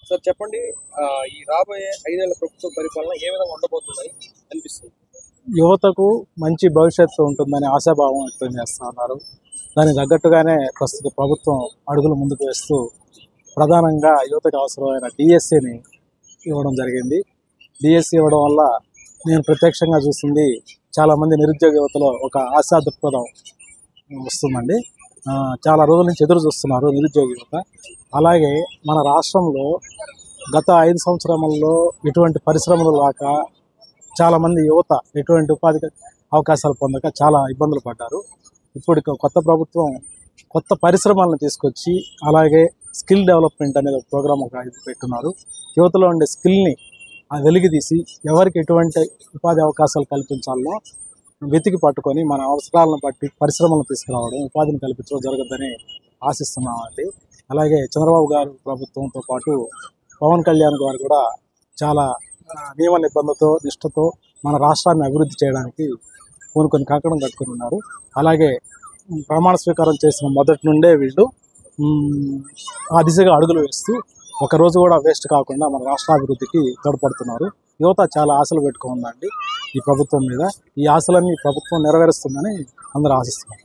Sir చెప్పండి, ఈ రాబోయే 5 ఏళ్ల ప్రభుత్వ పరిపాలన ఏ విధంగా ఉండబోతుందని అనిపిస్తుంది? యువతకు మంచి భవిష్యత్తు ఉంటుందని ఆశాభావం వ్యక్తం చేస్తూ ఉన్నారు. దానికి తగ్గట్టుగానే ప్రస్తుత ప్రభుత్వం అడుగులు ముందుకు వేస్తూ ప్రధానంగా యువతకు అవసరమైన డిఎస్సిని ఇవ్వడం జరిగింది. డిఎస్సి ఇవ్వడం వల్ల నేను ప్రత్యక్షంగా చూసింది చాలామంది నిరుద్యోగ యువతలో ఒక ఆశా దృక్పథం వస్తుందండి. చాలా రోజుల నుంచి ఎదురు చూస్తున్నారు నిరుద్యోగ యువత. అలాగే మన రాష్ట్రంలో గత 5 సంవత్సరాలలో ఎటువంటి పరిశ్రమలు రాక చాలామంది యువత ఎటువంటి ఉపాధి అవకాశాలు పొందక చాలా ఇబ్బందులు పడ్డారు. ఇప్పుడు కొత్త ప్రభుత్వం కొత్త పరిశ్రమలను తీసుకొచ్చి అలాగే స్కిల్ డెవలప్మెంట్ అనేది ఒక ప్రోగ్రామ్ పెట్టున్నారు. యువతలో ఉండే స్కిల్ని వెలికితీసి ఎవరికి ఎటువంటి ఉపాధి అవకాశాలు కల్పించాలో వెతికి పట్టుకొని మన అవసరాలను బట్టి పరిశ్రమలను తీసుకురావడం, ఉపాధిని కల్పించడం జరగద్దని ఆశిస్తున్నామండి. అలాగే చంద్రబాబు గారు ప్రభుత్వంతో పాటు పవన్ కళ్యాణ్ గారు కూడా చాలా నియమ నిబంధనతో నిష్ఠతో మన రాష్ట్రాన్ని అభివృద్ధి చేయడానికి కొన్ని కాకడం కట్టుకుని ఉన్నారు. అలాగే ప్రమాణ స్వీకారం చేసిన మొదటి నుండే వీళ్ళు ఆ దిశగా అడుగులు వేస్తూ ఒకరోజు కూడా వేస్ట్ కాకుండా మన రాష్ట్రాభివృద్ధికి తోడ్పడుతున్నారు. యువత చాలా ఆశలు పెట్టుకుందండి ఈ ప్రభుత్వం మీద. ఈ ఆశలన్నీ ప్రభుత్వం నెరవేరుస్తుందని అందరూ ఆశిస్తున్నారు.